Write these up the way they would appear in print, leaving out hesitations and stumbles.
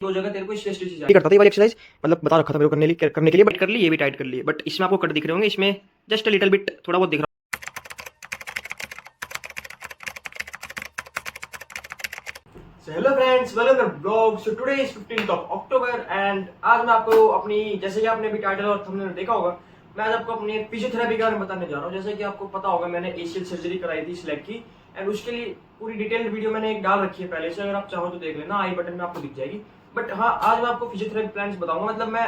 दो जगह तेरे को स्ट्रेच करता था ये वाली एक्सरसाइज, मतलब बता रखा था मेरे को करने के लिए बट कर ली, ये भी टाइट कर ली। बट इसमें आपको कट दिख रहे होंगे, इसमें जस्ट लिटिल बिट थोड़ा बहुत दिख रहा। So hello friends, welcome to the vlog. So today is 15th of October and आज मैं आपको अपनी, जैसे कि आपने भी टाइटल और थंबनेल देखा होगा, मैं आज आपको अपनी फिजियोथेरेपी के बारे में बताने जा रहा हूँ। जैसे कि आपको पता होगा मैंने एशियल सर्जरी कराई थी इस लेग की एंड उसके लिए पूरी डिटेल्ड वीडियो मैंने एक डाल रखी है पहले से, अगर आप चाहो तो देख लेना, आई बटन में आपको दिख जाएगी। बट हाँ, आज मैं आपको फिजियोथेरेपी प्लान्स बताऊंगा। मतलब मैं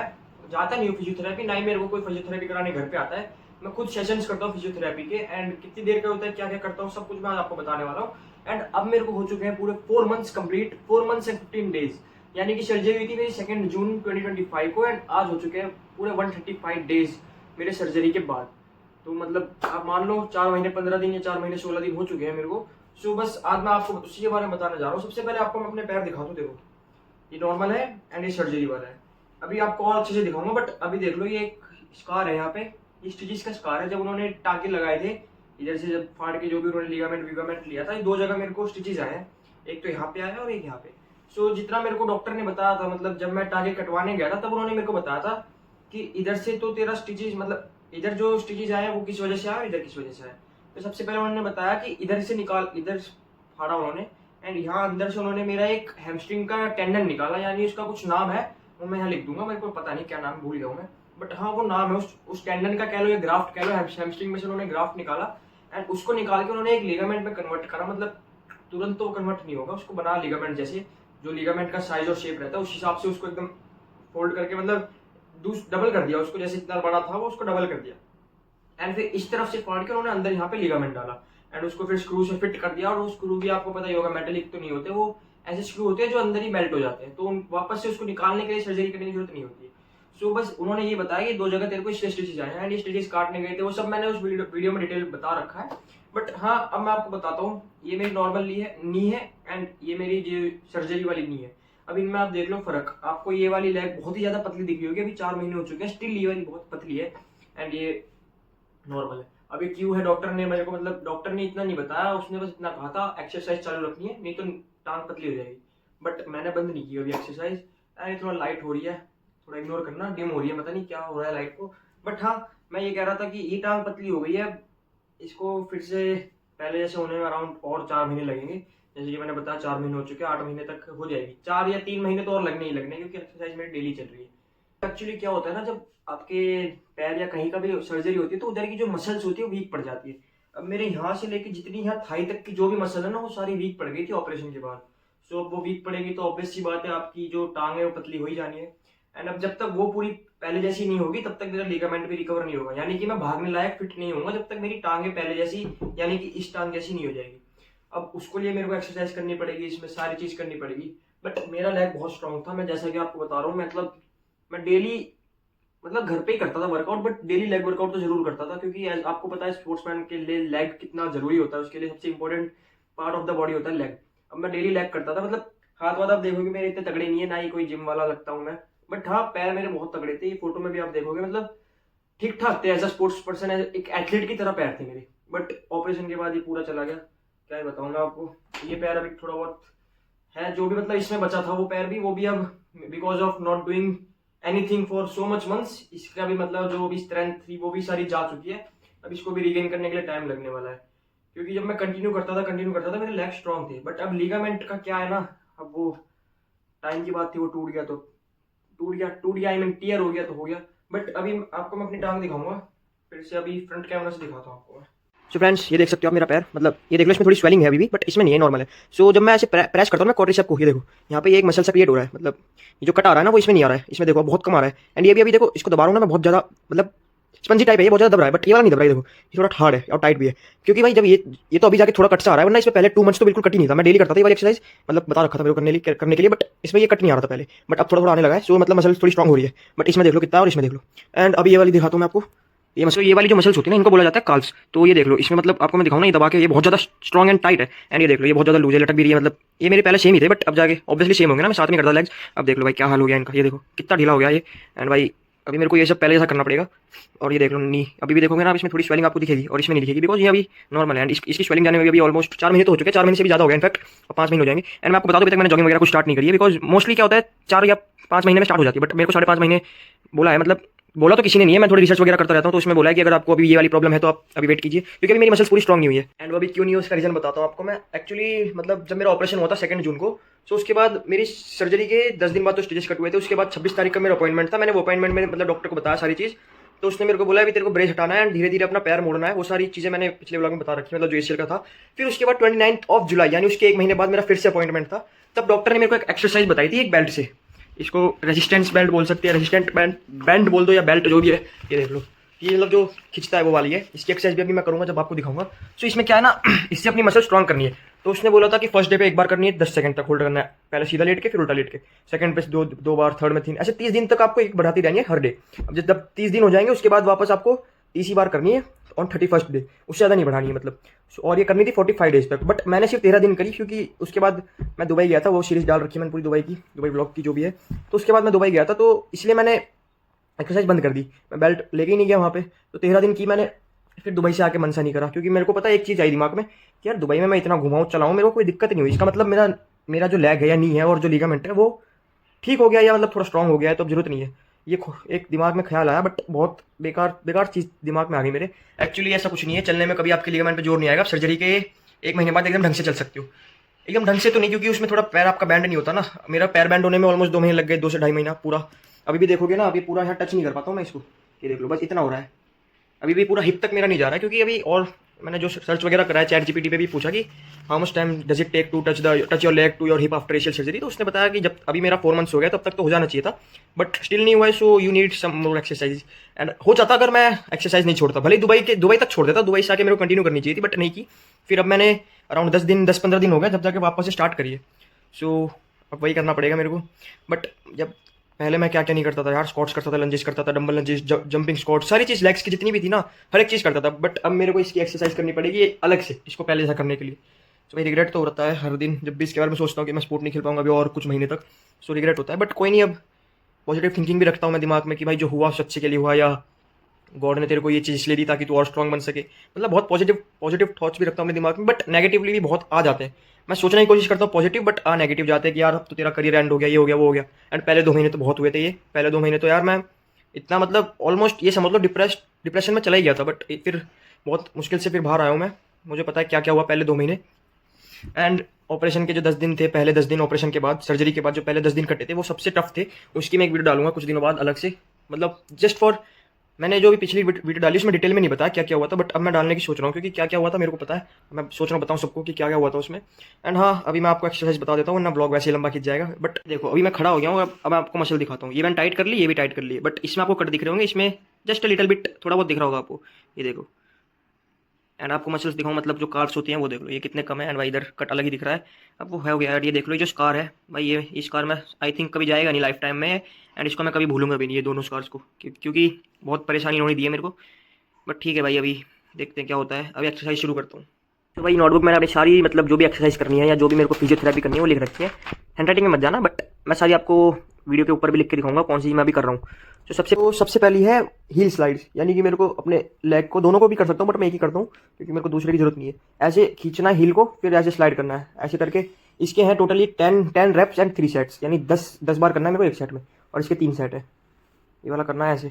जाता नहीं हूँ फिजियोथेरेपी, ना ही मेरे को कोई फिजियोथेरेपी कराने घर पे आता है। मैं खुद सेशंस करता हूँ फिजियोथेरेपी के एंड कितनी देर का होता है, क्या क्या करता हूँ, सब कुछ मैं आज आपको बताने वाला हूँ। एंड अब मेरे को हो चुके हैं पूरे 4 months complete, 4 months and 15 days. यानी कि सर्जरी हुई थी मेरी 2 जून 2025 को एंड आज हो चुके हैं पूरे 135 डेज मेरे सर्जरी के बाद। तो मतलब आप मान लो 4 महीने 15 दिन या 4 महीने 16 दिन हो चुके हैं मेरे को। सो बस आज मैं आपको उसी के बारे में बताने जा रहा हूँ। सबसे पहले आपको मैं अपने पैर दिखा दूँ। देखो ये नॉर्मल है एंड ये सर्जरी वाला है। अभी आपको और अच्छे से दिखाऊंगा बट अभी देख लो, ये एक स्कार है यहाँ पे, ये स्टिचेस का स्कार है। जब उन्होंने टाँके लगाए थे इधर से, जब फाड़ के जो भी उन्होंने लिगामेंट लिया था, ये 2 जगह मेरे को स्टिचेस आए हैं, एक तो यहाँ पे आया और एक यहाँ पे। सो जितना मेरे को डॉक्टर ने बताया था, मतलब जब मैं टाँके कटवाने गया था तब उन्होंने मेरे को बताया था कि इधर से तो तेरा स्टिचेस, मतलब इधर जो स्टिचेस आए हैं वो किस वजह से आया, इधर किस वजह से आया। तो सबसे पहले उन्होंने बताया कि इधर से निकाल, इधर फाड़ा उन्होंने एंड यहाँ अंदर से उन्होंने मेरा एक हैमस्ट्रिंग का टेंडन निकाला, यानी उसका कुछ नाम है वो मैं यहाँ लिख दूंगा, मेरे को पता नहीं क्या नाम, भूल गया हूँ मैं। बट हाँ वो नाम है उस टेंडन का, कह लो या ग्राफ्ट कह लो, हैमस्ट्रिंग में से उन्होंने ग्राफ्ट निकाला एंड उसको निकाल के उन्होंने एक लिगामेंट में कन्वर्ट करा। मतलब तुरंत तो कन्वर्ट नहीं होगा, उसको बना लिगामेंट जैसे, जो लिगामेंट का साइज और शेप रहता है उस हिसाब से उसको एकदम फोल्ड करके, मतलब डबल कर दिया उसको, जैसे इतना बड़ा था वो उसको डबल कर दिया एंड फिर इस तरफ से फाड़ के उन्होंने अंदर यहाँ पे लिगामेंट डाला एंड उसको फिर स्क्रू से फिट कर दिया। और वो स्क्रू भी आपको पता ही होगा, मेटेलिक तो नहीं होते, वो ऐसे स्क्रू होते हैं जो अंदर ही मेल्ट हो जाते हैं, तो वापस से उसको निकालने के लिए सर्जरी करने की जरूरत नहीं होती है। सो बस उन्होंने ये बताया कि 2 जगह तेरे को स्टिचेस आए हैं एंड ये स्टिचेस काटने गए थे, वो सब मैंने उस वीडियो में डिटेल बता रखा है। बट हाँ अब मैं आपको बताता हूँ, ये मेरी नॉर्मल नी है एंड ये मेरी जो सर्जरी वाली नी है। अब इनमें आप देख लो फर्क, आपको ये वाली लेग बहुत ही ज्यादा पतली दिख रही होगी, अभी 4 महीने हो चुके हैं, स्टिल ये वाली बहुत पतली है एंड ये नॉर्मल है। अभी क्यों है, डॉक्टर ने मेरे को, मतलब डॉक्टर ने इतना नहीं बताया, उसने बस इतना कहा था एक्सरसाइज चालू रखनी है नहीं तो टांग पतली हो जाएगी। बट मैंने बंद नहीं की अभी एक्सरसाइज, अरे थोड़ा लाइट हो रही है, थोड़ा इग्नोर करना, डिम हो रही है, पता नहीं क्या हो रहा है लाइट को। बट हाँ मैं ये कह रहा था कि ये टांग पतली हो गई है, इसको फिर से पहले जैसे होने में अराउंड और 4 महीने लगेंगे। जैसे कि मैंने बताया 4 महीने हो चुके हैं, 8 महीने तक हो जाएगी, 4 या 3 महीने तो और लगने ही लगने, क्योंकि एक्सरसाइज मेरी डेली चल रही है। एक्चुअली क्या होता है ना, जब आपके पैर या कहीं का भी सर्जरी होती है तो उधर की जो मसल्स होती है वो वीक पड़ जाती है। अब मेरे यहाँ से लेके जितनी यहाँ थाई तक की जो भी मसल है ना, वो सारी वीक पड़ गई थी ऑपरेशन के बाद। सो अब वो वीक पड़ेगी तो ऑब्वियस सी बात है आपकी जो टांग है वो पतली हो ही जानी है एंड अब जब तक वो पूरी पहले जैसी नहीं होगी तब तक मेरा लिगामेंट भी रिकवर नहीं होगा, यानी कि मैं भागने लायक फिट नहीं होऊंगा जब तक मेरी टांगे पहले जैसी, यानी कि इस टांग जैसी नहीं हो जाएगी। अब उसको लिए मेरे को एक्सरसाइज करनी पड़ेगी, इसमें सारी चीज करनी पड़ेगी। बट मेरा लेग बहुत स्ट्रांग था, मैं जैसा कि आपको बता रहा हूँ, मतलब मैं डेली, मतलब घर पे ही करता था workout, but daily leg workout तो जरूर करता था, क्योंकि आपको पता है स्पोर्ट्समैन के लिए लेग कितना जरूरी होता है, उसके लिए सबसे important part of the body होता है लेग। अब मैं डेली लेग करता था, मतलब हाथ वाथ आप देखोगे मेरे इतने तगड़े नहीं है, ना ही कोई जिम वाला लगता हूँ मैं, बट हाँ पैर मेरे बहुत तगड़े थे, ये फोटो में भी आप देखोगे, मतलब ठीक ठाक थे, एज अ स्पोर्ट्स पर्सन, एक एथलीट की तरह पैर थे मेरे। बट ऑपरेशन के बाद ये पूरा चला गया, क्या ही बताऊँ मैं आपको। ये पैर अभी थोड़ा बहुत है, जो भी मतलब इसमें बचा था वो पैर भी, वो भी अब because of not doing anything for so much months, इसका भी मतलब जो भी स्ट्रेंथ थी वो भी सारी जा चुकी है। अब इसको भी रिगेन करने के लिए टाइम लगने वाला है, क्योंकि जब मैं कंटिन्यू करता था मेरे लेग स्ट्रॉन्ग थे। बट अब लीगामेंट का क्या है ना, अब वो टाइम की बात थी, वो टूट गया तो टूट गया, आई मीन टीयर हो गया तो हो गया। बट अभी आपको मैं अपनी टांग दिखाऊंगा फिर से, अभी फ्रंट कैमरा से दिखाता हूँ आपको। सो फ्रेंड्स ये देख सकते हो आप मेरा पैर, मतलब ये देख लो, इसमें थोड़ी स्वेलिंग है अभी भी, बट इसमें नहीं है, नॉर्मल है। सो जब मैं ऐसे प्रेस करता हूँ मैं क्वाड्रिसेप को, ये देखो यहाँ पे ये एक मसल सा क्रिएट हो रहा है, मतलब ये जो कट आ रहा है ना वो इसमें नहीं आ रहा है, इसमें देखो बहुत कम आ रहा है एंड ये भी अभी देखो, इसको दबा रहा हूँ ना मैं बहुत ज़्यादा, मतलब स्पंजी टाइप है, ये बहुत ज़्यादा दब रहा है, बट ये वाला नहीं दब रहा है, देखो ये थोड़ा हार्ड है और टाइट भी है, क्योंकि भाई जब ये तो अभी जाके थोड़ा कट से आ रहा है, वरना इसमें पहले 2 मंथ्स तो बिल्कुल कट ही नहीं था। मैं डेली करता था ये वाली एक्सरसाइज, मतलब बता रखा था मेरे को करने के लिए, बट इसमें ये कट नहीं आ रहा था पहले, बट अब थोड़ा थोड़ा आने लगा है। सो मतलब मसल थोड़ी स्ट्रॉन्ग हो रही है, बट इसमें देख लो कितना है और इसमें देख लो। एंड अभी ये वाली दिखाता हूँ मैं आपको, ये मसल, ये वाली जो मसल्स होती है ना इनको बोला जाता है काल्स। तो ये देख लो, इसमें मतलब आपको मैं दिखाऊँ ना, ये दबा के ये बहुत ज़्यादा स्ट्रॉन्ग एंड टाइट है एंड ये देख लो ये बहुत ज़्यादा लूज है, लटक भी रही है, मतलब ये मेरे पहले सेम ही थे बट अब जाके ऑब्वियसली सेम होंगे ना, मैं साथ में करता लेग्स। अब देख लो भाई क्या हाल हो गया इनका, ये देखो कितना ढीला हो गया ये एंड भाई अभी मेरे को ये सब पहले जैसा करना पड़ेगा। और ये देख लो नी, अभी भी देखोगे ना, अब इसमें थोड़ी स्वेलिंग आपको दिखेगी और इसमें नहीं दिखेगी, बिकॉज ये अभी नॉर्मल है। एंड इसकी स्वेलिंग जाने में भी अभी ऑलमोस्ट 4 महीने तो हो चुके हैं, 4 महीने से भी ज़्यादा हो गया इनफैक्ट, और 5 महीने हो जाएंगे। एंड मैं आपको बता दूं, अभी तक मैंने जॉगिंग वगैरह कुछ स्टार्ट नहीं करी है, बिकॉज मोस्टली क्या होता है 4 या 5 महीने में स्टार्ट हो जाती है, बट मेरे को 5.5 महीने बोला है, मतलब बोला तो किसी ने नहीं है, मैं थोड़ी रिसर्च वगैरह करता रहता हूँ, तो उसमें बोला है कि अगर आपको अभी ये वाली प्रॉब्लम है तो आप अभी वेट कीजिए, क्योंकि अभी मेरी मसल्स पूरी स्ट्रॉन्ग नहीं हुई है। एंड वो अभी क्यों नहीं है उसका रीजन बताता हूँ आपको मैं। एक्चुअली मतलब जब मेरा ऑपरेशन हुआ था 2 जून को, सो उसके बाद मेरी सर्जरी के 10 दिन बाद तो स्टिचेस कट हुए थे, उसके बाद 26 तारीख का मेरा अपॉइंटमेंट था। मैंने वो अपॉइंटमेंट में मतलब डॉक्टर को बताया सारी चीज़, तो उसने मेरे को बोला अभी तेरे को ब्रेस हटाना है एंड धीरे धीरे अपना पैर मोड़ना है, वो सारी चीज़ें मैंने पिछले व्लॉग में बता रखी है, मतलब जो एशियल का था। फिर उसके बाद 29 जुलाई यानी उसके 1 महीने बाद मेरा फिर से अपॉइंटमेंट था। तब डॉक्टर ने मेरे को एक एक्सरसाइज बताई थी एक बेल्ट से, इसको रेजिस्टेंस बेल्ट बोल सकते हैं, रेजिस्टेंट बैंड बोल दो या बेल्ट जो भी है, ये देख लो, ये मतलब जो खिंचता है वो वाली है। इसकी एक्सरसाइज भी अभी मैं करूँगा जब आपको दिखाऊंगा। सो इसमें क्या है ना, इससे अपनी मसल स्ट्रॉन्ग करनी है। तो उसने बोला था कि फर्स्ट डे पे एक बार करनी है, 10 सेकंड तक होल्ड करना है, पहले सीधा लेट के फिर उल्टा लेट के, सेकंड पे दो बार, थर्ड में 3, ऐसे 30 दिन तक आपको एक बढ़ाती रहनी है हर डे। अब जब 30 दिन हो जाएंगे उसके बाद वापस आपको 30 बार करनी है ऑन 31st डे, उससे ज़्यादा नहीं बढ़ानी है मतलब। और ये करनी थी 45 डेज तक, बट मैंने सिर्फ 13 दिन करी, क्योंकि उसके बाद मैं दुबई गया था, वो सीरीज डाल रखी है मैंने पूरी दुबई की, दुबई ब्लॉग की जो भी है। तो उसके बाद मैं दुबई गया था, तो इसलिए मैंने एक्सरसाइज बंद कर दी, मैं बेल्ट लेके ही नहीं गया वहाँ पे। तो 13 दिन की मैंने, फिर दुबई से आके मन सा नहीं करा, क्योंकि मेरे को पता है एक चीज़ आई दिमाग में कि यार दुबई में मैं इतना घुमाऊँ चलाऊँ, मेरे को कोई दिक्कत नहीं हुई, इसका मतलब मेरा मेरा जो लेग है या नी है और जो लिगामेंट है वो ठीक हो गया, या मतलब थोड़ा स्ट्रांग हो गया है, तो अब जरूरत नहीं है। ये एक दिमाग में ख्याल आया, बट बहुत बेकार बेकार चीज़ दिमाग में आ गई मेरे। एक्चुअली ऐसा कुछ नहीं है, चलने में कभी आपके लिगामेंट पे जोर नहीं आएगा, सर्जरी के 1 महीने बाद एकदम ढंग से चल सकते हो। एकदम ढंग से तो नहीं, क्योंकि उसमें थोड़ा पैर आपका बैंड नहीं होता ना। मेरा पैर बैंड होने में ऑलमोस्ट 2 महीने लग गए, 2 से ढाई महीना पूरा। अभी भी देखोगे ना, अभी पूरा यहाँ टच नहीं कर पाता हूँ मैं इसको, ये देख लो बस इतना हो रहा है। अभी भी पूरा हिप तक मेरा नहीं जा रहा है, क्योंकि अभी और मैंने जो सर्च वगैरह करा है चैट जीपीटी पे भी पूछा कि how much time does it take to touch your leg to your hip after ACL surgery, तो उसने बताया कि जब अभी मेरा 4 मंथ्स हो गया तब तक तो हो जाना चाहिए था, बट स्टिल नहीं हुआ है, so you need some more exercise. And हो जाता अगर मैं एक्सरसाइज नहीं छोड़ता, भले ही दुबई तक छोड़ देता, दुबई से आके मेरे को कंटिन्यू करनी चाहिए थी, बट नहीं की। फिर अब मैंने अराउंड 10-15 दिन हो गए जब जाके वापस से स्टार्ट करिए, सो अब वही करना पड़ेगा मेरे को। बट जब पहले मैं क्या क्या नहीं करता था यार, स्क्वाट्स करता था, लंजेस करता था, डंबल लंजेस, जंपिंग स्क्वाट, सारी चीज़ लेग्स की जितनी भी थी ना, हर एक चीज़ करता था। बट अब मेरे को इसकी एक्सरसाइज करनी पड़ेगी अलग से, इसको पहले ऐसा करने के लिए। सो भाई रिग्रेट तो होता है हर दिन, जब भी इसके बारे में सोचता हूँ कि मैं स्पोर्ट नहीं खेल पाऊंगा अभी और कुछ महीने तक, सो रिग्रेट होता है। बट कोई नहीं, अब पॉजिटिव थिंकिंग भी रखता हूँ मैं दिमाग में कि भाई जो हुआ सच्चे के लिए हुआ, या गॉड ने तेरे को ये चीज़ इसलिए दी ताकि तू और स्ट्रॉन्ग बन सके। मतलब बहुत पॉजिटिव पॉजिटिव थॉट्स भी रखता हूँ अपने दिमाग में, बट नेगेटिवली भी बहुत आ जाते हैं। मैं सोचने की कोशिश करता हूँ पॉजिटिव, बट नेगेटिव जाते हैं कि यार अब तो तेरा करियर एंड हो गया, ये हो गया, वो हो गया। एंड पहले 2 महीने तो बहुत हुए थे, ये पहले 2 महीने तो यार मैं इतना मतलब ऑलमोस्ट ये समझ लो डिप्रेशन में चला ही गया था, बट फिर बहुत मुश्किल से फिर बाहर आया हूँ मैं। मुझे पता है क्या क्या हुआ पहले 2 महीने। एंड ऑपरेशन के जो 10 दिन थे, पहले 10 दिन ऑपरेशन के बाद, सर्जरी के बाद जो पहले 10 दिन कटे थे वो सबसे टफ थे। उसकी मैं एक वीडियो डालूंगा कुछ दिनों बाद अलग से, मतलब जस्ट फॉर, मैंने जो भी पिछली वीडियो डाली उसमें डिटेल में नहीं बताया क्या क्या हुआ था, बट अब मैं डालने की सोच रहा हूँ, क्योंकि क्या क्या हुआ था मेरे को पता है। मैं सोच रहा हूँ बताऊँ सबको कि क्या क्या हुआ था उसमें। एंड हाँ, अभी मैं आपको एक्सरसाइज बता देता हूँ, वरना ब्लॉग वैसे ही लंबा खिंच जाएगा। बट देखो अभी मैं खड़ा हो गया हूँ, अब मैं आपको मसल दिखाता हूँ। ये मैंने टाइट कर ली, ये भी टाइट कर ली, बट इसमें आपको कट दिख रहे होंगे, इसमें जस्ट लिटिल बिट थोड़ा बहुत दिख रहा होगा आपको, ये देखो। एंड आपको मसल्स दिखाऊँ, मतलब जो कार्ड्स होती हैं वो देख लो, ये कितने कम है, एंड भाई इधर कट अलग ही दिख रहा है। अब वो है हो गया यार, ये देख लो, ये जो स्कार है भाई, ये इस स्कार में आई थिंक कभी जाएगा नहीं लाइफ टाइम में, एंड इसको मैं कभी भूलूंगा भी नहीं, ये दोनों स्कार्स को, क्योंकि बहुत परेशानी इन्होंने दी है मेरे को। बट ठीक है भाई, अभी देखते हैं क्या होता है। अभी एक्सरसाइज शुरू करता हूँ। तो भाई नोटबुक मैंने अपनी सारी, मतलब जो भी एक्सरसाइज करनी है या जो भी मेरे को फिजियोथेरेपी करनी है वो लिख रखी है। हैंड राइटिंग में मत जाना, बट मैं सारी आपको वीडियो के ऊपर भी लिख के दिखाऊंगा कौन सी मैं अभी कर रहा हूँ। तो सबसे पहली है हील स्लाइड्स, यानी कि मेरे को अपने लेग को, दोनों को भी कर सकता हूँ बट मैं एक ही करता हूँ, क्योंकि मेरे को दूसरे की जरूरत नहीं है। ऐसे खींचना है हील को, फिर ऐसे स्लाइड करना है, ऐसे करके इसके हैं टोटली 10 रेप्स एंड 3 सेट्स, यानी 10 बार करना है मेरे को एक सेट में, और इसके 3 सेट है। ये वाला करना है ऐसे।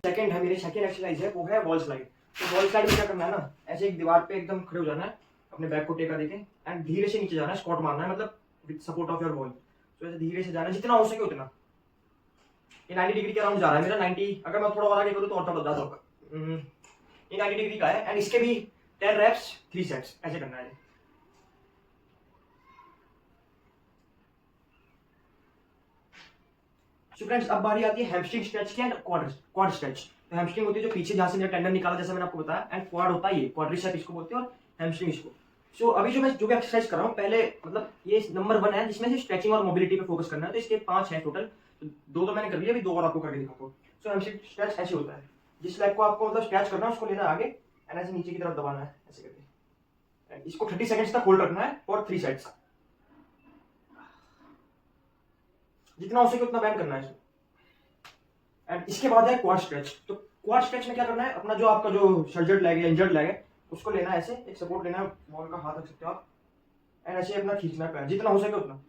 सेकंड है, मेरी सेकंड एक्सरसाइज है, वो है वॉल स्लाइड। तो वॉल स्लाइड में क्या करना है ना, ऐसे एक दीवार पे एकदम खड़े हो जाना है, अपने बैक को टेका देके, एंड धीरे से नीचे जाना है, स्क्वाट मारना है, मतलब with support of your wall. तो ऐसे धीरे से जाना है, जितना हो सके उतना। ये 90 डिग्री के अराउंड जा रहा है मेरा, 90, अगर मैं थोड़ा और आगे करूँ तो और थोड़ा ज्यादा होगा। ये 90 डिग्री का है, एंड इसके भी 10 रेप्स 3 सेट्स ऐसे करना है। सो फ्रेंड्स, अब बारी आती है हैमस्ट्रिंग स्ट्रेच की एंड क्वाड स्ट्रेच। तो हैमस्ट्रिंग होती है जो पीछे जहां से मेरा टेंडन निकाला, जैसा मैंने आपको बताया, एंड क्वाड होता है ये क्वाड्रिसेप इसको बोलते हैं, और हैमस्ट्रिंग इसको। सो अभी जो मैं जो भी एक्सरसाइज कर रहा हूँ, पहले मतलब ये नंबर 1 है जिसमें से स्ट्रेचिंग और मोबिलिटी पे फोकस करना है। तो इसके 5 हैं टोटल, तो 2 तो मैंने कर लिया, अभी 2 और आपको करके दिखाता हूँ। सो हैमस्ट्रिंग स्ट्रेच ऐसे होता है, जिस लेग को आपको मतलब स्ट्रेच करना है उसको लेना आगे, एंड ऐसे नीचे की तरफ दबाना है ऐसे करके। इसको 30 सेकंड्स तक होल्ड रखना है और 3 सेट्स, जितना हो सके उतना बैंड करना है इसको। एंड इसके बाद है क्वाड स्ट्रेच। तो क्वाड स्ट्रेच में क्या करना है, अपना जो आपका जो सर्जर्ड लेग है, इंजर्ड लेग है, उसको लेना है ऐसे, एक सपोर्ट लेना है, वॉल का हाथ रख सकते हो आप, एंड ऐसे अपना खींचना है पैर जितना हो सके उतना।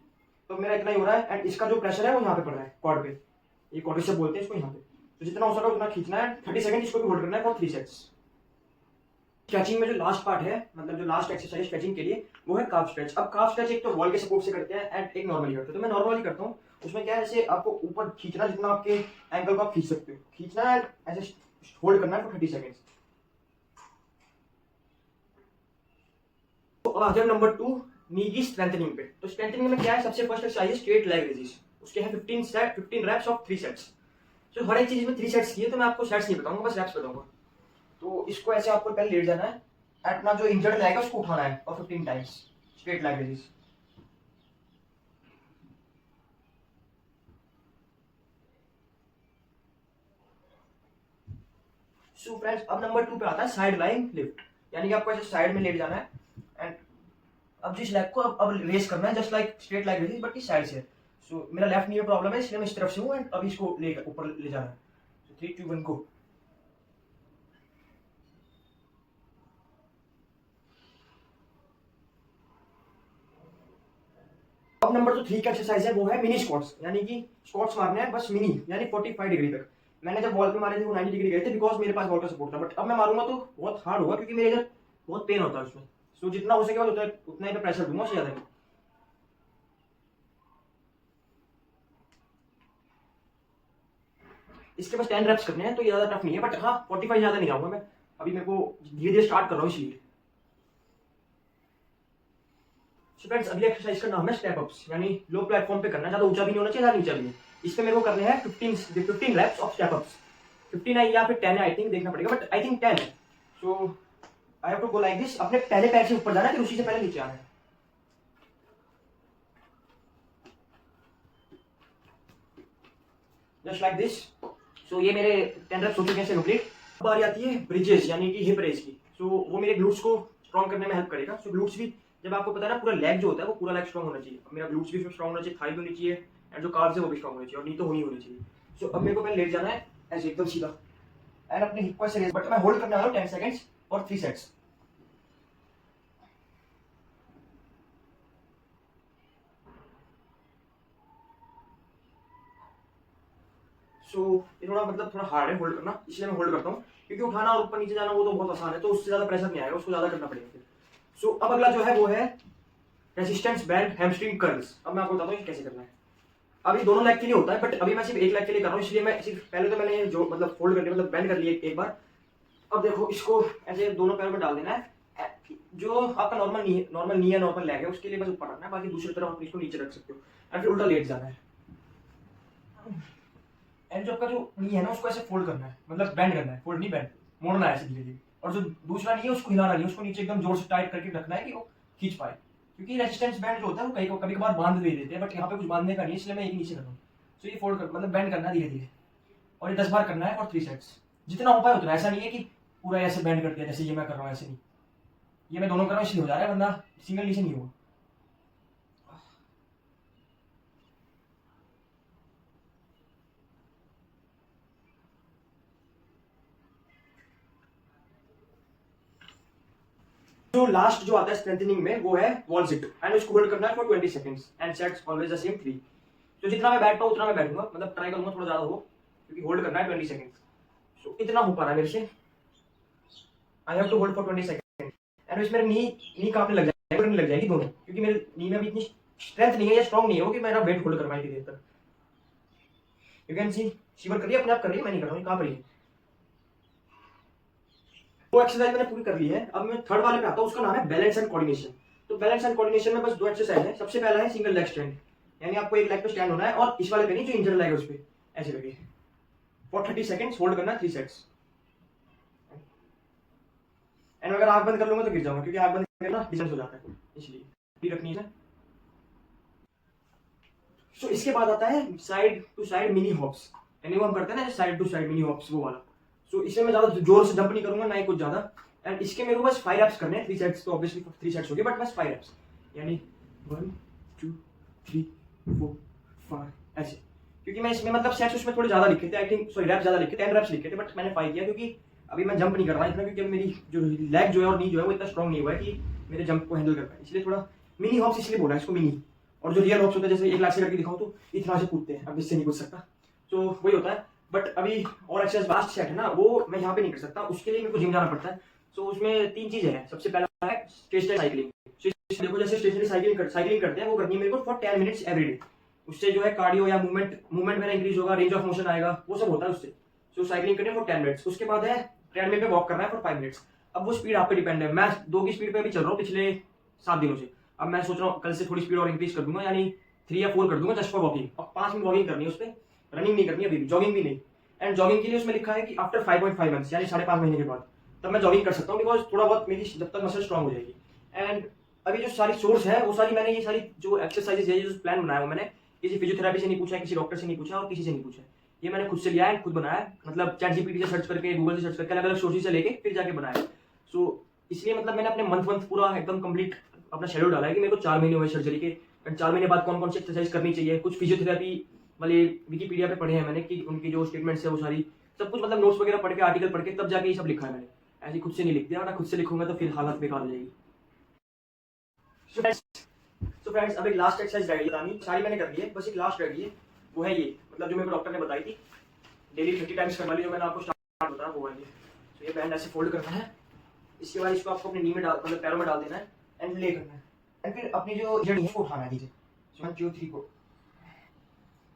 तो मेरा इतना ही हो रहा है, एंड इसका जो प्रेशर है वो यहाँ पे पड़ रहा है क्वाड पे, ये क्वाड्रिसेप बोलते हैं इसको यहाँ पे। तो जितना हो सके उतना खींचना है, 30 सेकंड इसको भी होल्ड करना है फॉर 3 सेट्स। स्ट्रेचिंग में जो लास्ट पार्ट है, मतलब जो लास्ट एक्सरसाइज स्ट्रेचिंग के लिए, वो है काफ स्ट्रेच। अब काफ स्ट्रेच एक तो वॉल के सपोर्ट से करते हैं एंड एक नॉर्मली करते हैं। तो मैं नॉर्मली करता हूँ, उसमें क्या है, ऐसे आपको ऊपर खींचना, जितना आपके एंकल को आप खींच सकते हो, खींचना है, ऐसे होल्ड करना है फॉर 30 सेकंड्स। तो अब आ जाए नंबर 2, नी की स्ट्रेंथनिंग पे। तो स्ट्रेंथनिंग में क्या है, सबसे फर्स्ट एक्सरसाइज है स्ट्रेट लेग रेजिस। उसके हैं 15 रैप्स ऑफ 3 सेट्स। तो हर एक चीज में 3 सेट्स की है, तो मैं आपको सेट्स नहीं बताऊंगा, बस रैप्स बताऊंगा। तो इसको ऐसे आपको पहले लेट जाना है, अपना जो इंजर्ड लेग है उसको उठाना है और 15 times straight leg raises. So friends, अब नंबर 2 पे आता है साइड लाइन लिफ्ट, यानी कि आपको ऐसे साइड में लेट जाना है एंड अब जिस लेग को अब रेस करना है just like straight leg raises but इस साइड से। सो मेरा लेफ्ट नी में प्रॉब्लम है, इसलिए मैं इस तरफ से हूँ एंड अब इसको ले ऊपर ले जाना है। सो 3 2 1 गो। अब नंबर जो 3 का एक्सरसाइज है वो है मिनी स्क्वाट्स, यानी कि स्क्वाट्स मारने हैं बस मिनी, यानी 45 डिग्री तक। मैंने जब बॉल पे मारे थे वो 90 डिग्री गए थे, बिकॉज मेरे पास बॉल का सपोर्ट था, बट अब मैं मारूंगा तो बहुत हार्ड होगा क्योंकि मेरे इधर बहुत पेन होता है उसमें। सो जितना हो सके उतना ही पे प्रेशर दूंगा, उससे ज्यादा नहीं। इसके बस 10 रेप्स करने हैं, तो ये ज्यादा टफ नहीं है, बट हाँ 45 ज्यादा नहीं जाऊंगा मैं, अभी मेरे को धीरे धीरे स्टार्ट कर रहा हूँ इसलिए। सो फ्रेंड्स, अगली एक्सरसाइज का नाम है स्टेप अप्स, यानी लो प्लेटफॉर्म पे करना है, ज्यादा ऊंचा भी नहीं होना चाहिए, ज्यादा नीचा भी नहीं। इसमें मेरे को करने हैं 15 रैप्स ऑफ स्टेप अप्स। 15 है या फिर 10 है, आई थिंक देखना पड़ेगा, बट आई थिंक 10 है। So I have to go like this, अपने पहले पैर से ऊपर जाना है, फिर उसी से पहले नीचे आना है, जस्ट लाइक दिस। सो ये मेरे 10 रेप्स हो चुके हैं कंप्लीट। अब बारी आती है ब्रिजेस, यानी कि हिप रेस की। सो वो मेरे ग्लूट्स को स्ट्रॉन्ग करने में हेल्प करेगा। सो ग्लूट्स भी, जब आपको पता है ना, पूरा लेग जो होता है वो पूरा लेग स्ट्रॉन्ग होना चाहिए। अब मेरा ग्लूट्स भी स्ट्रॉन्ग होना चाहिए, थाई भी होनी चाहिए, एंड जो कार्ब्स है वो भी स्ट्रॉन्ग होनी चाहिए, और नी तो होनी चाहिए। सो अब मेरे को पहले लेट जाना है ऐसे एकदम सीधा, एंड अपने हिप को ऐसे रेस, बट मैं होल्ड करने वाला हूँ 10 सेकंड्स और 3 सेट्स। सो ये थोड़ा मतलब थोड़ा हार्ड है होल्ड करना, इसलिए मैं होल्ड करता हूँ, क्योंकि उठाना और ऊपर नीचे जाना वो तो बहुत आसान है, तो उससे ज्यादा प्रेशर नहीं आएगा, उसको ज्यादा करना पड़ेगा फिर। सो अब अगला जो है वो है रेजिस्टेंस बैंड हैमस्ट्रिंग कर्ल्स। अब मैं आपको बताता हूँ कैसे करना है। अभी दोनों लेग के लिए होता है, बट अभी मैं सिर्फ एक लेग के लिए कर रहा हूँ, इसलिए मैं सिर्फ पहले तो मैंने जो मतलब फोल्ड कर लिया, मतलब बेंड कर लिया एक बार। अब देखो, इसको ऐसे दोनों पैरों में डाल देना है, जो आपका नॉर्मल नी है, नॉर्मल लेग है, उसके लिए बस ऊपर रखना है, बाकी दूसरी तरफ आप इसको नीचे रख सकते हो, एंड फिर उल्टा लेट जाना है। एंड जो आपका जो नी है ना, उसको ऐसे फोल्ड करना है, मतलब बेंड करना है, फोल्ड नहीं बेंड, मोड़ना है ऐसे धीरे धीरे। और जो दूसरा नी है उसको हिलाना नहीं है, उसको नीचे एकदम जोर से टाइट करके रखना है कि वो खींच पाए, क्योंकि रेजिस्टेंस बैंड जो होता है वो कभी कभार बांध दे देते हैं, बट यहाँ पे कुछ बांधने का नहीं है, इसलिए मैं एक नीचे कर रहा हूँ। तो ये फोल्ड कर, मतलब बेंड करना है धीरे धीरे, और ये 10 बार करना है और 3 सेट्स, जितना हो पाए उतना। ऐसा नहीं है कि पूरा ऐसे बेंड कर दिया जैसे ये मैं कर रहा हूँ, ऐसे नहीं। ये मैं दोनों कर रहा हूँ इसलिए हो जा रहा है, वरना सिंगल नीचे नहीं होगा। जो लास्ट जो आता है स्ट्रेंथनिंग में वो है वॉल सिट, एंड उसको होल्ड करना है for 20 seconds and sets always the same 3। तो जितना मैं बैठ पाऊँ उतना मैं बैठूंगा, मतलब ट्राई करूंगा थोड़ा ज्यादा हो, क्योंकि होल्ड करना है 20 सेकंड्स। सो इतना हो पा रहा है मेरे से, I have to hold for 20 second. And इसमें मेरी नी कांपने लग जाएगी दोनों, क्योंकि मेरे नी में अभी इतनी स्ट्रेंथ नहीं है या स्ट्रॉन्ग नहीं है कि मेरा वेट होल्ड कर पाए इतनी देर तक। यू कैन सी, शिवर कर रही है, अपने आप कर रही है, मैं नहीं कर रहा हूँ, कहाँ पर है। वो एक्सरसाइज मैंने पूरी कर ली है। अब मैं थर्ड वाले पे आता हूँ, उसका नाम है बैलेंस एंड कोऑर्डिनेशन। तो बैलेंस एंड कोऑर्डिनेशन में बस 2 एक्सरसाइज है। सबसे पहला है सिंगल लेग स्टैंड, यानी आपको एक लेग पे स्टैंड होना है, और इस वाले पे नहीं, जो इंजर लेग है उस पे ऐसे लगे, फॉर 30 सेकंड्स होल्ड करना है, 3 सेट्स। एंड अगर आंख बंद कर लूंगा तो गिर जाऊंगा, क्योंकि आंख बंद करना डिस्टेंस हो जाता है, इसलिए भी रखनी है। सो इसके बाद आता है side to side mini hops, यानी वो हम करते हैं ना side to side mini hops, वो वाला। सो इसमें मैं ज्यादा जोर से जंप नहीं करूंगा, ना ही कुछ ज्यादा। एंड इसके मेरे को बस 5 रेप्स करने हैं, 3 सेट्स तो ऑब्वियसली 3 सेट्स हो गए, बट बस 5 रेप्स, यानी 1 2 3 4 5 ऐसे, क्योंकि क्योंकि मैं इसमें मतलब सेट्स उसमें थोड़े ज़्यादा लिखे थे, आई थिंक सॉरी रैप ज़्यादा लिखे थे, 10 रैप्स लिखे थे, बट मैंने 5 किया क्योंकि अभी मैं जंप नहीं कर रहा इतना, क्योंकि अभी मेरी जो लेग जो है और नी जो है वो इतना स्ट्रॉन्ग नहीं हुआ है कि मेरे जंप को हैंडल कर पाए, इसलिए थोड़ा मिनी हॉप्स इसलिए बोला है इसको मिनी। और जो रियल हॉप्स होता है जैसे एक लाख से करके दिखाऊँ तो इतना से कूदते हैं, अब इससे नहीं कूद सकता, तो वही होता है। बट अभी और एक्सरसाइज लास्ट सेट है ना, वो मैं यहाँ पे नहीं कर सकता, उसके लिए मेरे को जिम जाना पड़ता है। सो उसमें 3 चीज़ें हैं। सबसे पहला है स्टेशनरी साइकिलिंग। देखो जैसे स्टेशनरी साइकिलिंग करते हैं वो करनी है मेरे को फॉर 10 मिनट्स एवरी डे। उससे जो है कार्डियो या मूवमेंट मेरा इंक्रीज होगा, रेंज ऑफ मोशन आएगा, वो सब होता है उससे। सो साइकिलिंग करनी है फॉर 10 मिनट्स। उसके बाद है ट्रेडमिल पे वॉक करना है फॉर 5 मिनट्स। अब वो स्पीड आप पे डिपेंड है, मैं 2 की स्पीड पे अभी चल रहा हूँ पिछले 7 दिनों से। अब मैं सोच रहा हूँ कल से थोड़ी स्पीड और इंक्रीज कर दूंगा, यानी 3 या 4 कर दूंगा जस्ट फॉर वॉकिंग। अब 5 मिनट वॉकिंग करनी है उस पर, रनिंग नहीं करनी है अभी भी, जॉगिंग भी नहीं। एंड जॉगिंग के लिए उसमें लिखा है कि आफ्टर 5.5 मंथ्स यानी 5.5 महीने के बाद तब मैं जॉगिंग कर सकता हूँ, बिकॉज थोड़ा बहुत मेरी जब तक मसल स्ट्रॉन्ग हो जाएगी। एंड अभी जो सारी सोर्स है वो सारी मैंने ये सारी जो एक्सरसाइजेज है, जो प्लान बनाया वो मैंने किसी फिजियोथेरेपी से नहीं पूछा है, किसी डॉक्टर से नहीं पूछा और किसी से नहीं पूछा है, ये मैंने खुद से लिया है, खुद बनाया है। मतलब चैट जीपीटी से सर्च करके, गूगल से सर्च करके, अलग अलग सोर्सेज से लेके फिर जाके बनाया है। सो इसलिए मतलब मैंने अपने मंथ पूरा एकदम कंप्लीट अपना शेड्यूल डाला है कि मेरे को 4 महीने हुए सर्जरी के, 4 महीने बाद कौन कौन सी एक्सरसाइज करनी चाहिए। कुछ फिजियोथेरेपी वाले विकीपीडिया पे पढ़े हैं मैंने कि उनकी जो स्टेटमेंट्स है वो सारी सब कुछ मतलब नोट्स वगैरह पढ़ के, आर्टिकल पढ़ के तब जाके ये सब लिखा है मैंने। ऐसे खुद से नहीं लिख दिया, वरना खुद से लिखूंगा तो फिर हालत बेकार हो जाएगी। सो फ्रेंड्स अब एक लास्ट एक्सरसाइज रह गई बतानी, सारी मैंने कर ली है, बस एक लास्ट रह गई है, वो है ये, मतलब जो मेरे को डॉक्टर ने बताई थी डेली 30 टाइम्स करने वाली, जो मैंने आपको स्टार्ट बताया वो है ये। तो ये बैंड ऐसे फोल्ड करना है, इसके बाद इसको आपको अपने नी में डाल, मतलब पैरों में डाल देना है एंड ले करना है। एंड फिर अपनी जो जड़ी है वो उठाना है नीचे, 1 2 3 4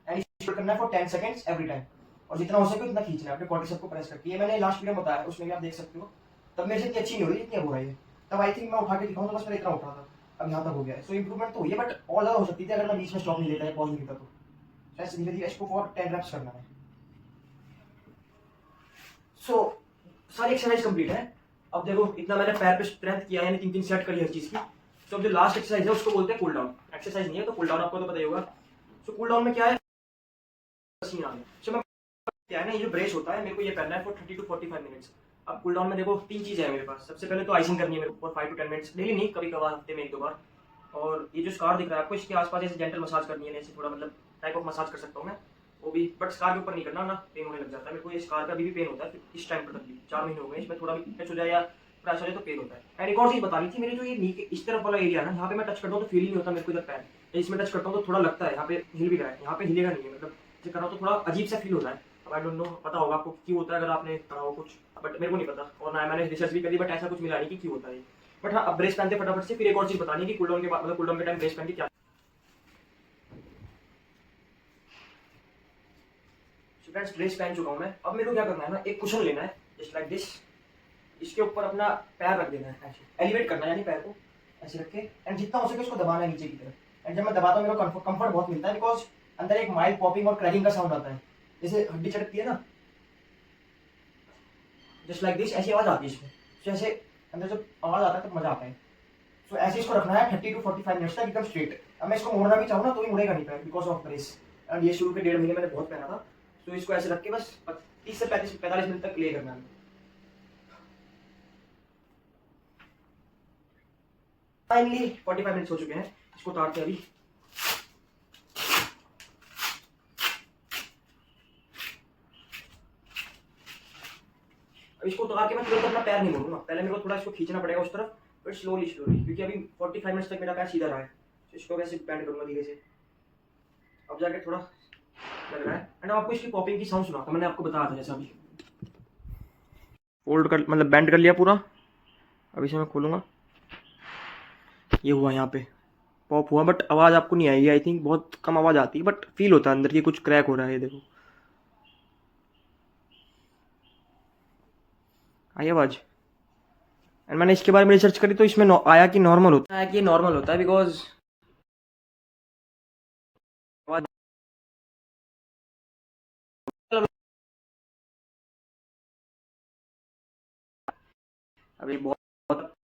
एंड इसको करना है फॉर 10 सेकंड्स एवरी टाइम। और जितना हो सके उतना खींचना है अपने क्वाड्रिसेप्स को प्रेस करके। ये मैंने लास्ट वीडियो में बताया, उसमें भी आप देख सकते हो। तब मेरे से इतनी अच्छी नहीं हो रही जितनी अब हो रही है। तब आई थिंक मैं उठा के दिखाऊं तो बस मेरा इतना उठा था, अब यहाँ तक हो गया है। सो इंप्रूवमेंट तो हुई है, बट और ज्यादा हो सकती थी अगर मैं बीच में स्टॉप नहीं लेता है, पॉज नहीं लेता तो। ऐसे धीरे धीरे इसको फॉर 10 रैप्स करना है। सो सारी एक्सरसाइज कंप्लीट है। अब देखो इतना मैंने पैर पे स्ट्रेंथ किया, यानी 3 सेट करी हर चीज की। तो अब जो लास्ट एक्सरसाइज है उसको बोलते हैं कूल डाउन। एक्सरसाइज नहीं है तो कूल डाउन आपको तो पता ही होगा। सो कूल डाउन में क्या है, पसीना आ गया। सो मैं क्या है ना, ये जो ब्रेस होता है मेरे को ये करना है फॉर 30 to 45 मिनट्स। अब कूल डाउन में देखो 3 चीजें हैं मेरे पास। सबसे पहले तो आइसिंग करनी है मेरे को फॉर 5 to 10 मिनट्स, डेली नहीं, कभी कभार हफ्ते में 1 2 बार। और ये जो स्कार दिख रहा है आपको, इसके आसपास ऐसे जेंटल मसाज करनी है, ऐसे थोड़ा मतलब टाइप ऑफ मसाज कर सकता हूँ मैं वो भी, बट स्कार के ऊपर नहीं करना ना, पेन होने लग जाता है मेरे को। ये स्कार का भी पेन होता है इस टाइम पर तक भी, 4 महीने हो गए, इसमें थोड़ा भी टच हो जाए या क्रैश हो जाए तो पेन होता है। एंड एक और चीज बतानी थी, मेरी जो ये नी के इस तरफ वाला एरिया ना, यहाँ पे मैं टच करता हूँ तो फील ही नहीं होता मेरे को इधर पैर, इसमें टच करता हूँ तो थोड़ा लगता है यहाँ पे हिल भी रहा है, यहाँ पे हिलेगा नहीं है, मतलब जैसे कर रहा हूँ तो थोड़ा अजीब सा फील होता है। अब आई डोंट नो, पता होगा आपको क्यों होता है अगर आपने करा हो कुछ, बट मेरे को नहीं पता, और ना मैंने रिसर्च भी करी, बट ऐसा कुछ मिला नहीं कि क्यों होता है। बट हाँ, अब ब्रेस पहनते फटाफट से। फिर एक और चीज बतानी है कि कूल डाउन के बाद, मतलब कूल डाउन के टाइम ब्रेस पहन के क्या। फ्रेंड्स ड्रेस पहन चुका हूँ मैं। अब मेरे को क्या करना है ना, एक कुशन लेना है जस्ट लाइक दिस, इसके ऊपर अपना पैर रख देना है, ऐसे एलिवेट करना है, यानी पैर को ऐसे रख के, एंड जितना हो सके उसको दबाना है नीचे की तरफ। एंड जब मैं दबाता हूँ मेरे को कंफर्ट बहुत मिलता है, बिकॉज अंदर एक माइल्ड पॉपिंग और क्रैकिंग का साउंड आता है, जैसे हड्डी चढ़ती है ना, जस्ट लाइक दिस, ऐसी आवाज आती है इसमें। तो ऐसे अंदर जब आवाज आता है तब मजा आता है। सो ऐसे इसको रखना है 30 to 45 मिनट्स तक एकदम स्ट्रेट। अब मैं इसको मोड़ना भी चाहूँ ना तो भी मुड़ेगा नहीं पैर, बिकॉज ऑफ ब्रेस। एंड ये शुरू के 1.5 महीने मैंने बहुत पहना था। तो इसको ऐसे रख के बस 30 से 45 मिनट तक ले करना है। फाइनली 45 मिनट्स हो चुके हैं, इसको उतारते हैं अभी। अब इसको उतार के मैं तुरंत अपना पैर नहीं मोड़ूंगा, पहले मेरे को थोड़ा इसको खींचना पड़ेगा उस तरफ, फिर स्लोली स्लोली, क्योंकि अभी 45 मिनट्स तक मेरा पैर सीधा रहा है। तो इसको वैसे बैंड करूंगा धीरे से, अब जाके थोड़ा लग रहा है। एंड आपको इसकी पॉपिंग की साउंड सुना था, मैंने आपको बताया था जैसा अभी। फोल्ड कर, मतलब बैंड कर लिया पूरा। अब इसे मैं खोलूंगा, ये हुआ यहाँ पे पॉप हुआ, बट आवाज़ आपको नहीं आएगी, आई थिंक बहुत कम आवाज़ आती है, बट फील होता है अंदर की कुछ क्रैक हो रहा है। देखो आई आवाज़। एंड मैंने इसके बारे में रिसर्च करी तो इसमें आया कि नॉर्मल होता है, कि नॉर्मल होता है, बिकॉज अभी बहुत